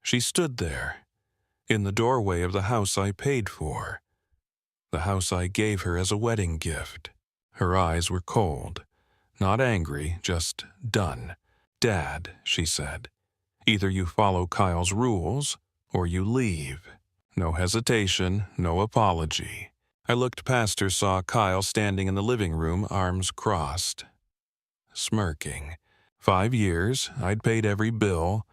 She stood there, in the doorway of the house I paid for, the house I gave her as a wedding gift. Her eyes were cold, not angry, just done. "Dad," she said, "either you follow Kyle's rules, or you leave." No hesitation, no apology. I looked past her, saw Kyle standing in the living room, arms crossed, smirking. 5 years, I'd paid every bill,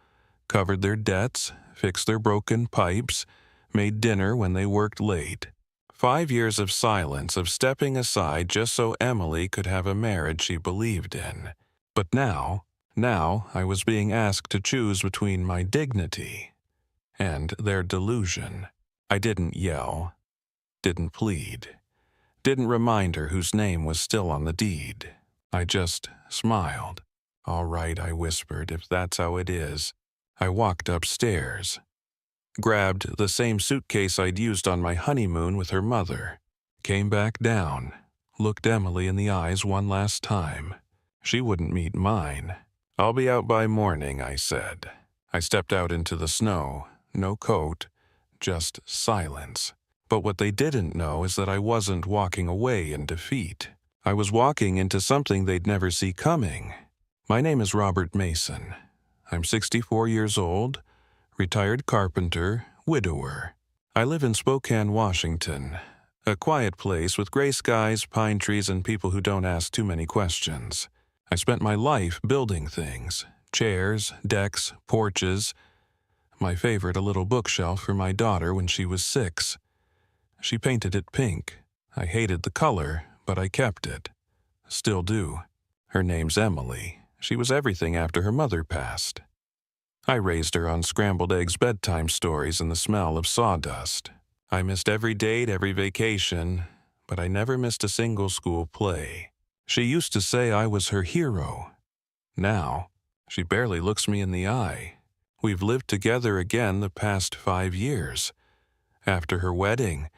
covered their debts, fixed their broken pipes, made dinner when they worked late. 5 years of silence, of stepping aside just so Emily could have a marriage she believed in. But now I was being asked to choose between my dignity and their delusion. I didn't yell, didn't plead, didn't remind her whose name was still on the deed. I just smiled. "All right," I whispered, "if that's how it is." I walked upstairs, grabbed the same suitcase I'd used on my honeymoon with her mother, came back down, looked Emily in the eyes one last time. She wouldn't meet mine. "I'll be out by morning," I said. I stepped out into the snow, no coat, just silence. But what they didn't know is that I wasn't walking away in defeat. I was walking into something they'd never see coming. My name is Robert Mason. I'm 64 years old, retired carpenter, widower. I live in Spokane, Washington, a quiet place with gray skies, pine trees, and people who don't ask too many questions. I spent my life building things: chairs, decks, porches. My favorite, a little bookshelf for my daughter when she was 6. She painted it pink. I hated the color, but I kept it. Still do. Her name's Emily. She was everything after her mother passed. I raised her on scrambled eggs, bedtime stories, and the smell of sawdust. I missed every date, every vacation, but I never missed a single school play. She used to say I was her hero. Now, she barely looks me in the eye. We've lived together again the past 5 years. After her wedding,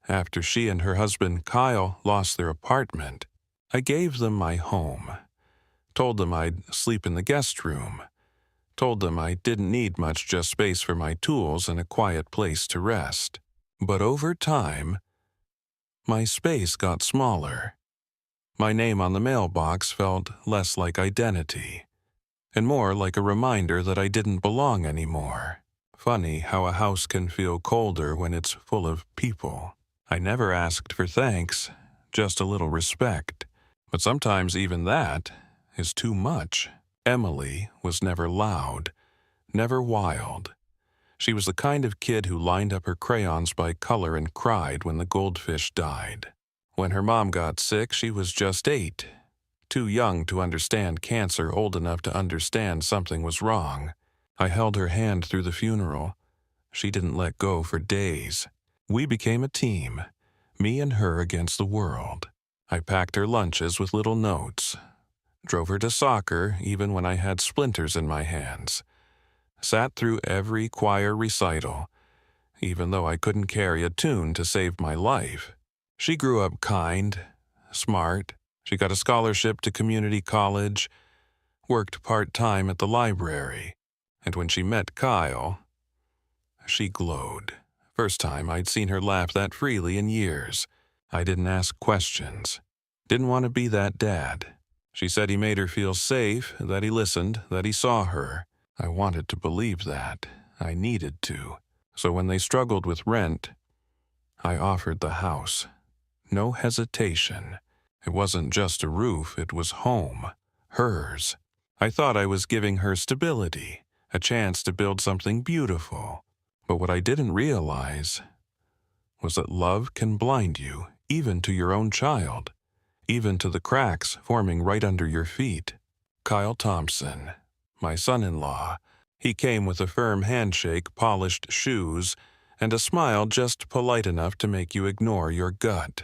after she and her husband Kyle lost their apartment, I gave them my home. Told them I'd sleep in the guest room. Told them I didn't need much, just space for my tools and a quiet place to rest. But over time, my space got smaller. My name on the mailbox felt less like identity, and more like a reminder that I didn't belong anymore. Funny how a house can feel colder when it's full of people. I never asked for thanks, just a little respect. But sometimes even that is too much. Emily was never loud, never wild. She was the kind of kid who lined up her crayons by color and cried when the goldfish died. When her mom got sick, she was just 8. Too young to understand cancer, old enough to understand something was wrong. I held her hand through the funeral. She didn't let go for days. We became a team, me and her against the world. I packed her lunches with little notes, drove her to soccer even when I had splinters in my hands, sat through every choir recital, even though I couldn't carry a tune to save my life. She grew up kind, smart. She got a scholarship to community college, worked part-time at the library, and when she met Kyle, she glowed. First time I'd seen her laugh that freely in years. I didn't ask questions. Didn't want to be that dad. She said he made her feel safe, that he listened, that he saw her. I wanted to believe that. I needed to. So when they struggled with rent, I offered the house. No hesitation. It wasn't just a roof, it was home. Hers. I thought I was giving her stability, a chance to build something beautiful. But what I didn't realize was that love can blind you, even to your own child, even to the cracks forming right under your feet. Kyle Thompson, my son-in-law, he came with a firm handshake, polished shoes, and a smile just polite enough to make you ignore your gut.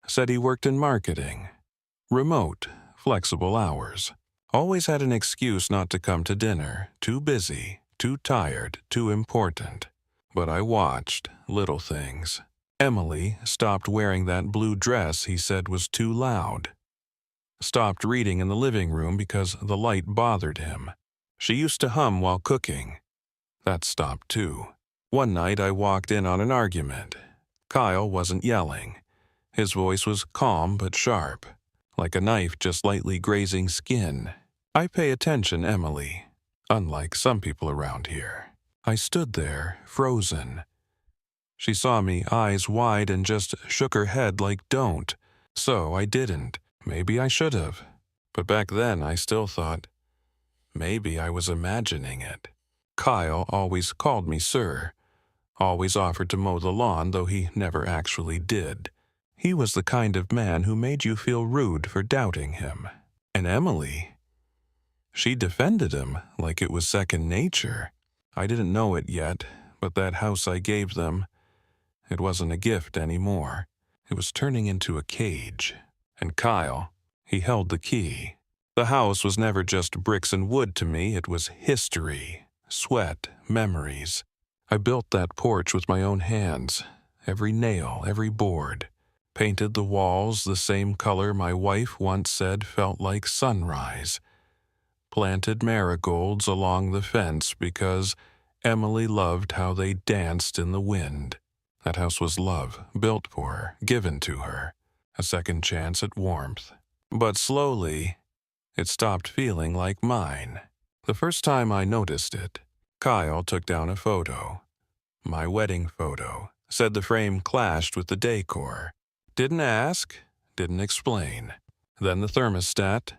Said he worked in marketing. Remote, flexible hours. Always had an excuse not to come to dinner. Too busy, too tired, too important. But I watched little things. Emily stopped wearing that blue dress he said was too loud. Stopped reading in the living room because the light bothered him. She used to hum while cooking. That stopped too. One night I walked in on an argument. Kyle wasn't yelling. His voice was calm but sharp, like a knife just lightly grazing skin. I pay attention, Emily, unlike some people around here. I stood there, frozen. She saw me, eyes wide, and just shook her head like don't. So I didn't. Maybe I should have. But back then I still thought, maybe I was imagining it. Kyle always called me sir, always offered to mow the lawn, though he never actually did. He was the kind of man who made you feel rude for doubting him. And Emily, she defended him like it was second nature. I didn't know it yet, but that house I gave them, it wasn't a gift anymore. It was turning into a cage. And Kyle, he held the key. The house was never just bricks and wood to me, it was history, sweat, memories. I built that porch with my own hands, every nail, every board. Painted the walls the same color my wife once said felt like sunrise. Planted marigolds along the fence because Emily loved how they danced in the wind. That house was love, built for her, given to her. A second chance at warmth. But slowly, it stopped feeling like mine. The first time I noticed it, Kyle took down a photo. My wedding photo. Said the frame clashed with the decor. Didn't ask, didn't explain. Then the thermostat,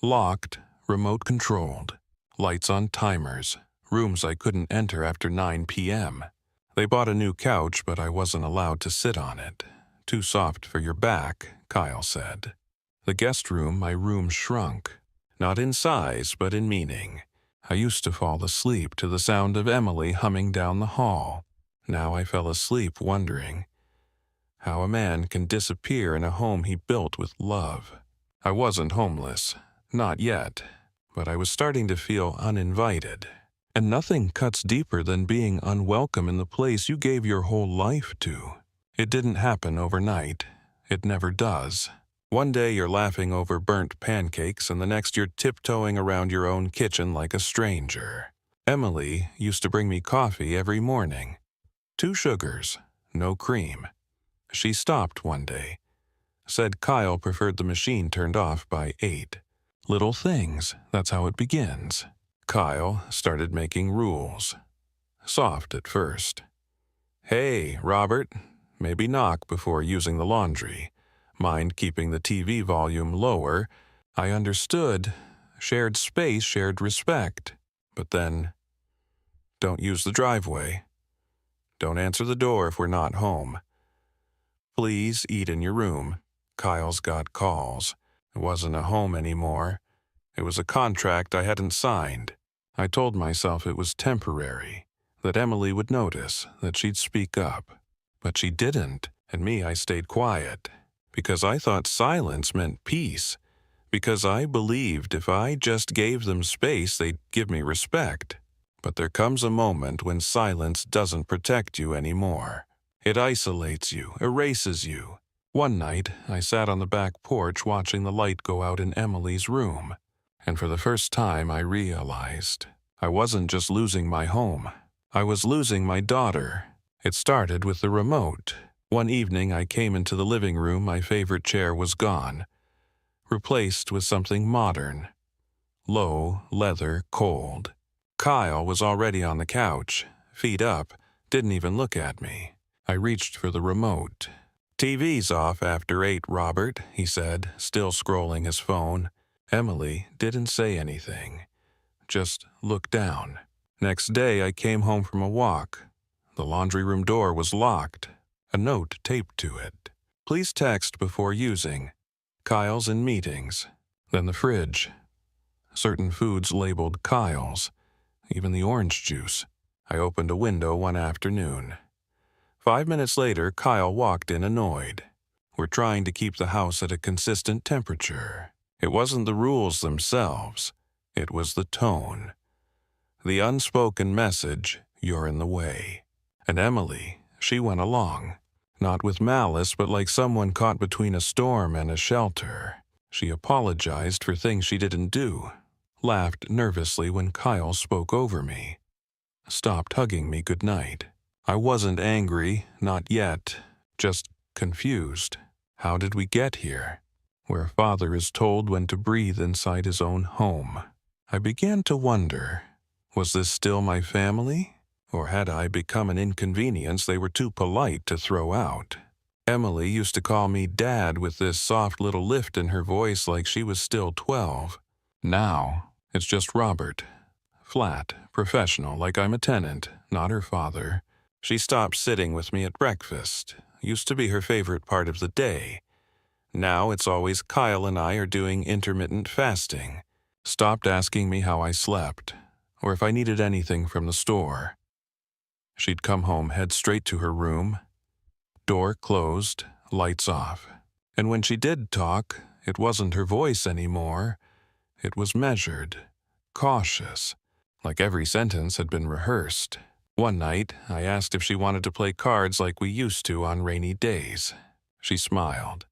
locked, remote controlled. Lights on timers, rooms I couldn't enter after 9 p.m. They bought a new couch, but I wasn't allowed to sit on it. Too soft for your back, Kyle said. The guest room, my room shrunk. Not in size, but in meaning. I used to fall asleep to the sound of Emily humming down the hall. Now I fell asleep wondering how a man can disappear in a home he built with love. I wasn't homeless, not yet, but I was starting to feel uninvited. And nothing cuts deeper than being unwelcome in the place you gave your whole life to. It didn't happen overnight. It never does. One day you're laughing over burnt pancakes, and the next you're tiptoeing around your own kitchen like a stranger. Emily used to bring me coffee every morning. 2 sugars, no cream. She stopped one day. Said Kyle preferred the machine turned off by 8. Little things, that's how it begins. Kyle started making rules. Soft at first. Hey, Robert, maybe knock before using the laundry. Mind keeping the TV volume lower. I understood. Shared space, shared respect. But then, don't use the driveway. Don't answer the door if we're not home. Please eat in your room. Kyle's got calls. It wasn't a home anymore. It was a contract I hadn't signed. I told myself it was temporary, that Emily would notice, that she'd speak up. But she didn't, and me, I stayed quiet. Because I thought silence meant peace. Because I believed if I just gave them space, they'd give me respect. But there comes a moment when silence doesn't protect you anymore. It isolates you, erases you. One night, I sat on the back porch watching the light go out in Emily's room. And for the first time, I realized I wasn't just losing my home. I was losing my daughter. It started with the remote. One evening, I came into the living room. My favorite chair was gone, replaced with something modern. Low, leather, cold. Kyle was already on the couch, feet up, didn't even look at me. I reached for the remote. TV's off after 8, Robert, he said, still scrolling his phone. Emily didn't say anything, just looked down. Next day, I came home from a walk. The laundry room door was locked, a note taped to it. Please text before using. Kyle's in meetings. Then the fridge. Certain foods labeled Kyle's, even the orange juice. I opened a window one afternoon. 5 minutes later, Kyle walked in annoyed. We're trying to keep the house at a consistent temperature. It wasn't the rules themselves. It was the tone. The unspoken message, you're in the way. And Emily, she went along. Not with malice, but like someone caught between a storm and a shelter. She apologized for things she didn't do. Laughed nervously when Kyle spoke over me. stopped hugging me goodnight. I wasn't angry, not yet, just confused. How did we get here? Where father is told when to breathe inside his own home. I began to wonder, was this still my family? Or had I become an inconvenience they were too polite to throw out? Emily used to call me Dad with this soft little lift in her voice like she was still 12. Now, it's just Robert. Flat, professional, like I'm a tenant, not her father. She stopped sitting with me at breakfast. Used to be her favorite part of the day. Now it's always Kyle and I are doing intermittent fasting. Stopped asking me how I slept, or if I needed anything from the store. She'd come home, head straight to her room. Door closed, lights off. And when she did talk, it wasn't her voice anymore. It was measured, cautious, like every sentence had been rehearsed. One night, I asked if she wanted to play cards like we used to on rainy days. She smiled,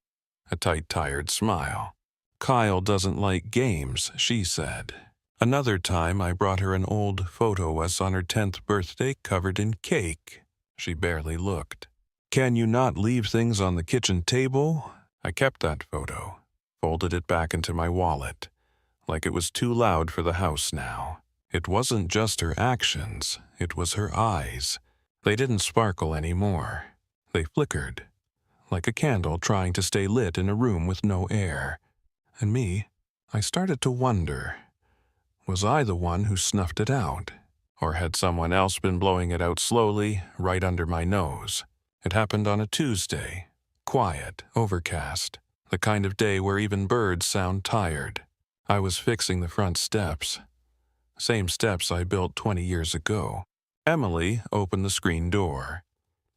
a tight, tired smile. Kyle doesn't like games, she said. Another time, I brought her an old photo of us on her 10th birthday covered in cake. She barely looked. Can you not leave things on the kitchen table? I kept that photo, folded it back into my wallet, like it was too loud for the house now. It wasn't just her actions, it was her eyes. They didn't sparkle anymore. They flickered, like a candle trying to stay lit in a room with no air. And me, I started to wonder, was I the one who snuffed it out? Or had someone else been blowing it out slowly, right under my nose? It happened on a Tuesday. Quiet, overcast, the kind of day where even birds sound tired. I was fixing the front steps. Same steps I built 20 years ago. Emily opened the screen door.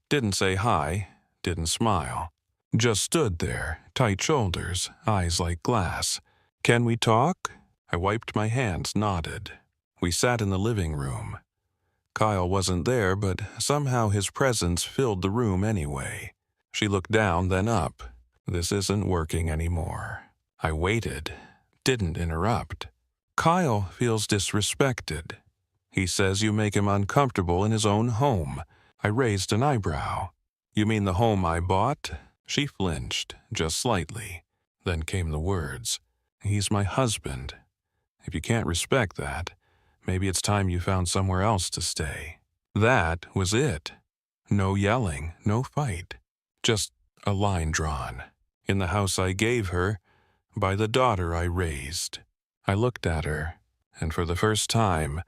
Didn't say hi, didn't smile. Just stood there, tight shoulders, eyes like glass. Can we talk? I wiped my hands, nodded. We sat in the living room. Kyle wasn't there, but somehow his presence filled the room anyway. She looked down, then up. This isn't working anymore. I waited, didn't interrupt. Kyle feels disrespected. He says you make him uncomfortable in his own home. I raised an eyebrow. You mean the home I bought? She flinched, just slightly. Then came the words. He's my husband. If you can't respect that, maybe it's time you found somewhere else to stay. That was it. No yelling, no fight. Just a line drawn. In the house I gave her, by the daughter I raised. I looked at her, and for the first time,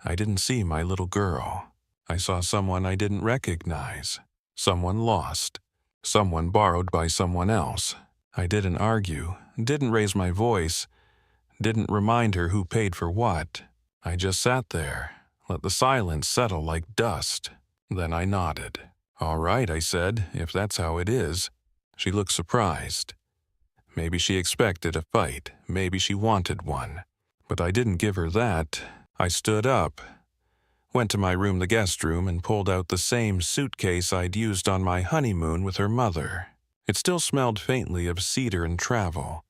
I didn't see my little girl. I saw someone I didn't recognize. Someone lost. Someone borrowed by someone else. I didn't argue, didn't raise my voice, didn't remind her who paid for what. I just sat there, let the silence settle like dust. Then I nodded. All right, I said, if that's how it is. She looked surprised. Maybe she expected a fight, maybe she wanted one. But I didn't give her that. I stood up, went to my room, the guest room, and pulled out the same suitcase I'd used on my honeymoon with her mother. It still smelled faintly of cedar and travel.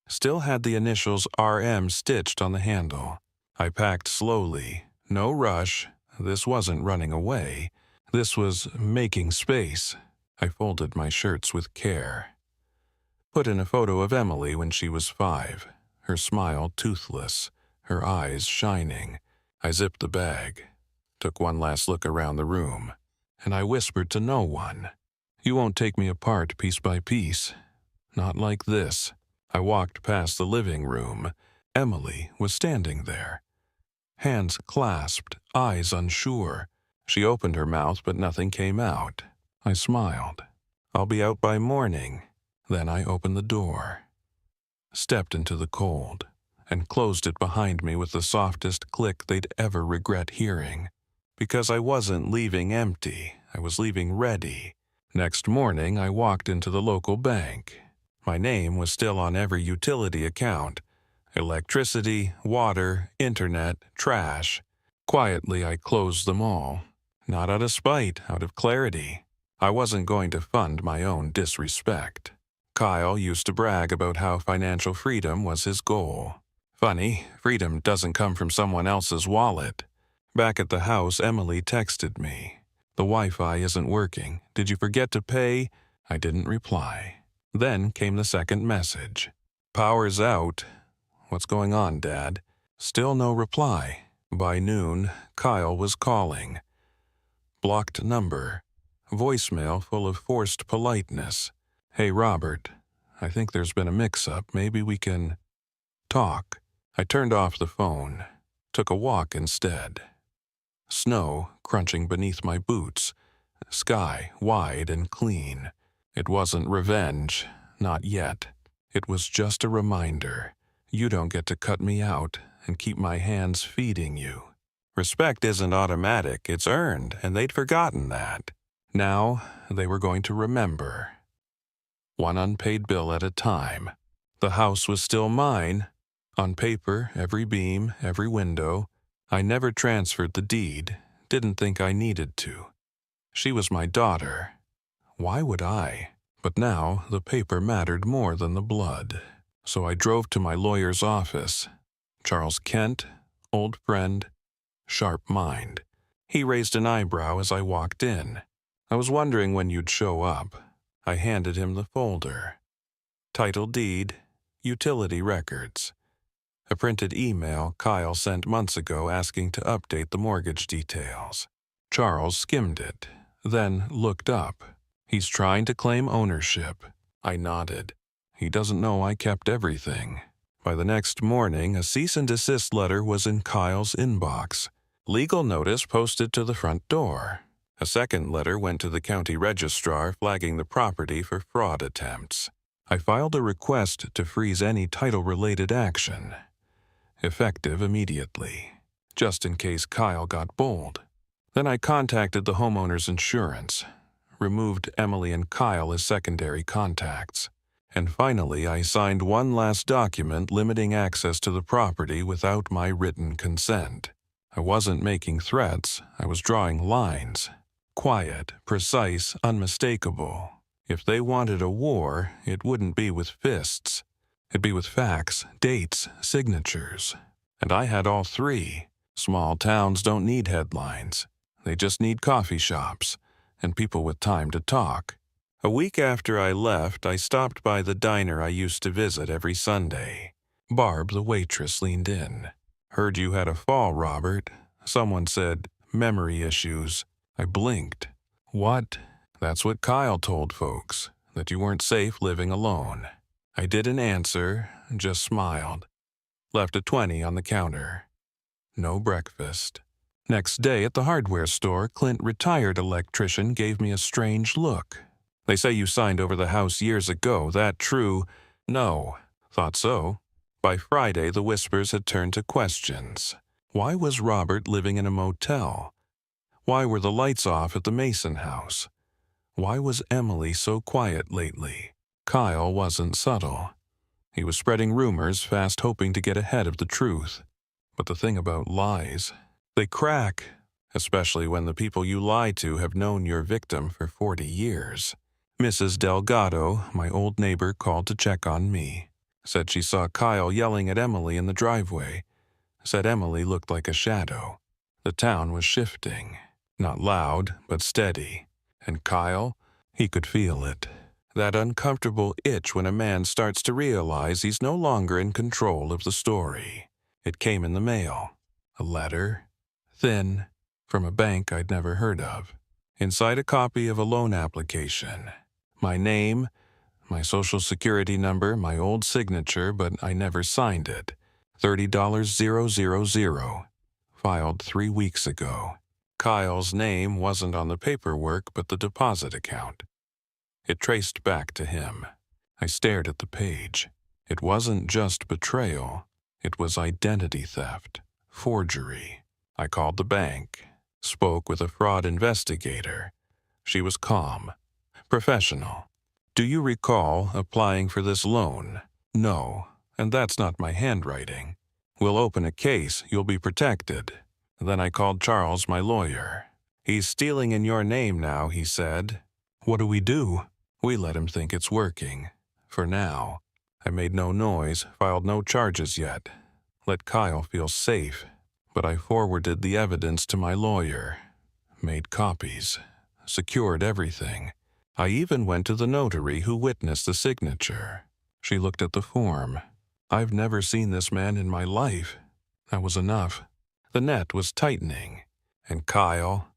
Still had the initials RM stitched on the handle. I packed slowly. No rush. This wasn't running away. This was making space. I folded my shirts with care. Put in a photo of Emily when she was 5. Her smile toothless, her eyes shining. I zipped the bag. Took one last look around the room. And I whispered to no one. You won't take me apart piece by piece. Not like this. I walked past the living room. Emily was standing there. Hands clasped, eyes unsure. She opened her mouth, but nothing came out. I smiled. I'll be out by morning. Then I opened the door, stepped into the cold, and closed it behind me with the softest click they'd ever regret hearing. Because I wasn't leaving empty, I was leaving ready. Next morning, I walked into the local bank. My name was still on every utility account. Electricity, water, internet, trash. Quietly, I closed them all. Not out of spite, out of clarity. I wasn't going to fund my own disrespect. Kyle used to brag about how financial freedom was his goal. Funny, freedom doesn't come from someone else's wallet. Back at the house, Emily texted me. "The Wi-Fi isn't working. Did you forget to pay?" I didn't reply. Then came the second message. "Power's out. What's going on, Dad?" Still no reply. By noon, Kyle was calling. Blocked number. Voicemail full of forced politeness. "Hey, Robert. I think there's been a mix-up. Maybe we can talk." I turned off the phone. Took a walk instead. Snow crunching beneath my boots. Sky wide and clean. It wasn't revenge. Not yet. It was just a reminder. You don't get to cut me out and keep my hands feeding you. Respect isn't automatic, it's earned, and they'd forgotten that. Now, they were going to remember. One unpaid bill at a time. The house was still mine. On paper, every beam, every window. I never transferred the deed, didn't think I needed to. She was my daughter. Why would I? But now, the paper mattered more than the blood. So I drove to my lawyer's office. Charles Kent, old friend, sharp mind. He raised an eyebrow as I walked in. "I was wondering when you'd show up." I handed him the folder. Title deed, utility records. A printed email Kyle sent months ago asking to update the mortgage details. Charles skimmed it, then looked up. "He's trying to claim ownership." I nodded. "He doesn't know I kept everything." By the next morning, a cease and desist letter was in Kyle's inbox. Legal notice posted to the front door. A second letter went to the county registrar flagging the property for fraud attempts. I filed a request to freeze any title-related action. Effective immediately, just in case Kyle got bold. Then I contacted the homeowner's insurance, removed Emily and Kyle as secondary contacts. And finally, I signed one last document limiting access to the property without my written consent. I wasn't making threats, I was drawing lines. Quiet, precise, unmistakable. If they wanted a war, it wouldn't be with fists. It'd be with facts, dates, signatures. And I had all three. Small towns don't need headlines. They just need coffee shops and people with time to talk. A week after I left, I stopped by the diner I used to visit every Sunday. Barb, the waitress, leaned in. "Heard you had a fall, Robert." Someone said, "Memory issues." I blinked. "What?" "That's what Kyle told folks, that you weren't safe living alone." I didn't answer, just smiled. Left a 20 on the counter. No breakfast. Next day at the hardware store, Clint, retired electrician, gave me a strange look. "They say you signed over the house years ago. That true?" "No." "Thought so." By Friday, the whispers had turned to questions. Why was Robert living in a motel? Why were the lights off at the Mason house? Why was Emily so quiet lately? Kyle wasn't subtle. He was spreading rumors, fast hoping to get ahead of the truth. But the thing about lies, they crack, especially when the people you lie to have known your victim for 40 years. Mrs. Delgado, my old neighbor, called to check on me. Said she saw Kyle yelling at Emily in the driveway. Said Emily looked like a shadow. The town was shifting. Not loud, but steady. And Kyle, he could feel it. That uncomfortable itch when a man starts to realize he's no longer in control of the story. It came in the mail. A letter, thin, from a bank I'd never heard of. Inside a copy of a loan application. My name, my social security number, my old signature, but I never signed it. $30,000. Filed 3 weeks ago. Kyle's name wasn't on the paperwork, but the deposit account. It traced back to him. I stared at the page. It wasn't just betrayal. It was identity theft, forgery. I called the bank, spoke with a fraud investigator. She was calm, professional. "Do you recall applying for this loan?" "No, and that's not my handwriting." "We'll open a case, you'll be protected." Then I called Charles, my lawyer. "He's stealing in your name now," he said. "What do we do?" "We let him think it's working. For now." I made no noise, filed no charges yet. Let Kyle feel safe. But I forwarded the evidence to my lawyer, made copies, secured everything. I even went to the notary who witnessed the signature. She looked at the form. I've never seen this man in my life. That was enough. The net was tightening. And Kyle,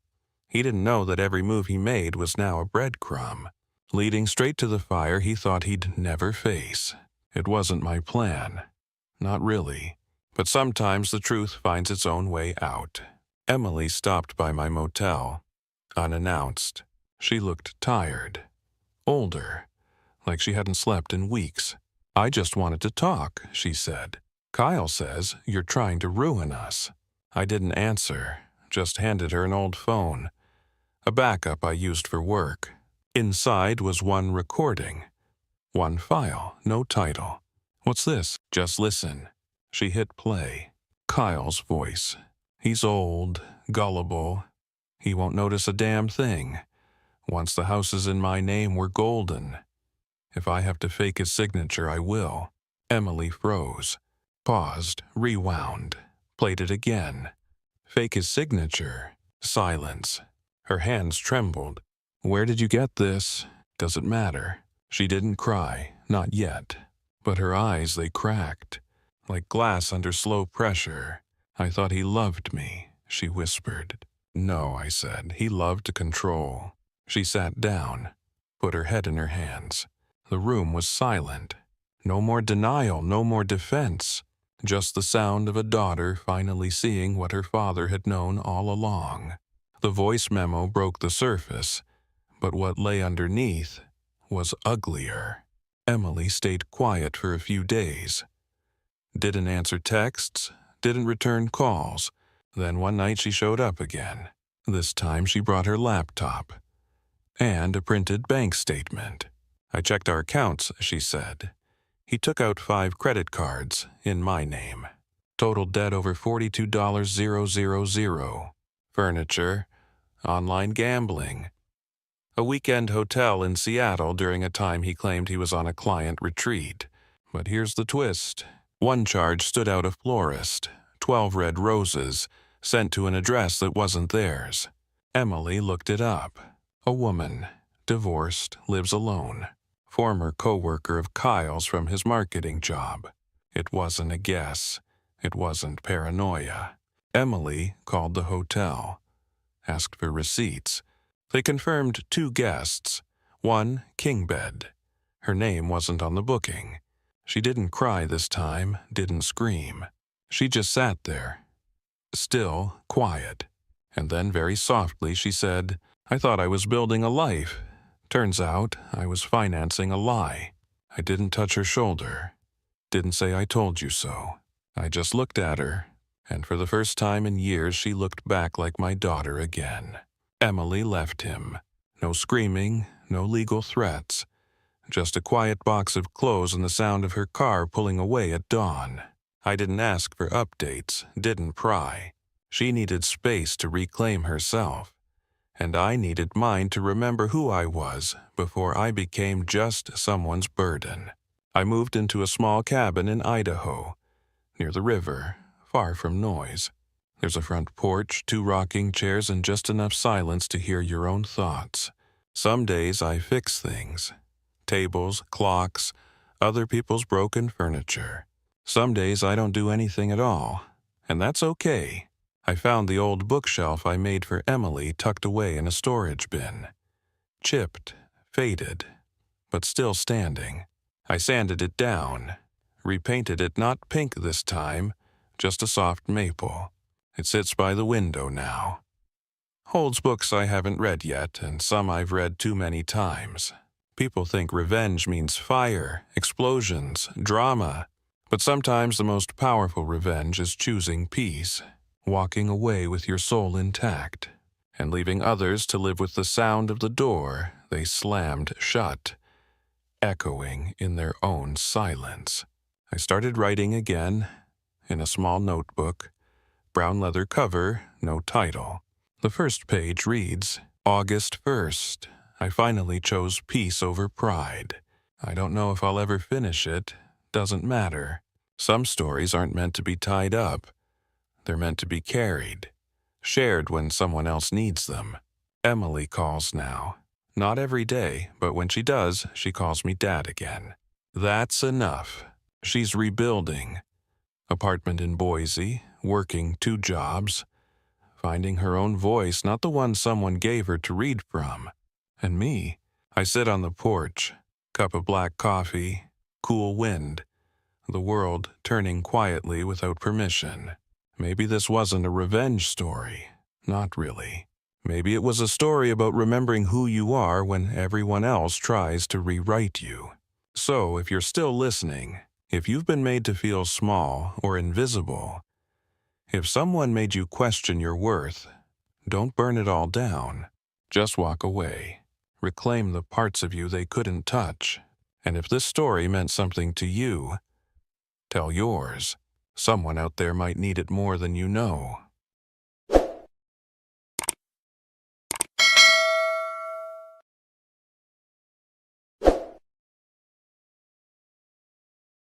he didn't know that every move he made was now a breadcrumb, leading straight to the fire he thought he'd never face. It wasn't my plan. Not really. But sometimes the truth finds its own way out. Emily stopped by my motel, unannounced. She looked tired, older, like she hadn't slept in weeks. I just wanted to talk, she said. Kyle says you're trying to ruin us. I didn't answer, just handed her an old phone, a backup I used for work. Inside was one recording, one file, no title. What's this? Just listen. She hit play. Kyle's voice. He's old, gullible. He won't notice a damn thing. Once the houses in my name were golden. If I have to fake his signature, I will. Emily froze, paused, rewound, played it again. Fake his signature. Silence. Her hands trembled. Where did you get this? Does it matter? She didn't cry, not yet. But her eyes, they cracked, like glass under slow pressure. I thought he loved me, she whispered. No, I said. He loved to control. She sat down, put her head in her hands. The room was silent. No more denial, no more defense. Just the sound of a daughter finally seeing what her father had known all along. The voice memo broke the surface, but what lay underneath was uglier. Emily stayed quiet for a few days. Didn't answer texts, didn't return calls. Then one night she showed up again. This time she brought her laptop and a printed bank statement. I checked our accounts, she said. He took out 5 credit cards in my name. Total debt over $42,000. Furniture, online gambling. A weekend hotel in Seattle during a time he claimed he was on a client retreat. But here's the twist. One charge stood out: a florist, 12 red roses, sent to an address that wasn't theirs. Emily looked it up. A woman, divorced, lives alone. Former co-worker of Kyle's from his marketing job. It wasn't a guess. It wasn't paranoia. Emily called the hotel, asked for receipts. They confirmed 2 guests, one king bed. Her name wasn't on the booking. She didn't cry this time, didn't scream. She just sat there, still, quiet. And then very softly she said, I thought I was building a life. Turns out I was financing a lie. I didn't touch her shoulder. Didn't say I told you so. I just looked at her, and for the first time in years she looked back like my daughter again. Emily left him. No screaming, no legal threats. Just a quiet box of clothes and the sound of her car pulling away at dawn. I didn't ask for updates, didn't pry. She needed space to reclaim herself. And I needed mine to remember who I was before I became just someone's burden. I moved into a small cabin in Idaho, near the river, far from noise. There's a front porch, 2 rocking chairs, and just enough silence to hear your own thoughts. Some days I fix things. Tables, clocks, other people's broken furniture. Some days I don't do anything at all, and that's okay. I found the old bookshelf I made for Emily tucked away in a storage bin. Chipped, faded, but still standing. I sanded it down, repainted it not pink this time, just a soft maple. It sits by the window now. Holds books I haven't read yet, and some I've read too many times. People think revenge means fire, explosions, drama. But sometimes the most powerful revenge is choosing peace, walking away with your soul intact, and leaving others to live with the sound of the door they slammed shut, echoing in their own silence. I started writing again, in a small notebook, brown leather cover, no title. The first page reads, August 1st. I finally chose peace over pride. I don't know if I'll ever finish it. Doesn't matter. Some stories aren't meant to be tied up. They're meant to be carried, shared when someone else needs them. Emily calls now. Not every day, but when she does, she calls me Dad again. That's enough. She's rebuilding. Apartment in Boise, working 2 jobs, finding her own voice, not the one someone gave her to read from. And me, I sit on the porch, cup of black coffee, cool wind, the world turning quietly without permission. Maybe this wasn't a revenge story. Not really. Maybe it was a story about remembering who you are when everyone else tries to rewrite you. So, if you're still listening, if you've been made to feel small or invisible, if someone made you question your worth, don't burn it all down. Just walk away. Reclaim the parts of you they couldn't touch. And if this story meant something to you, tell yours. Someone out there might need it more than you know.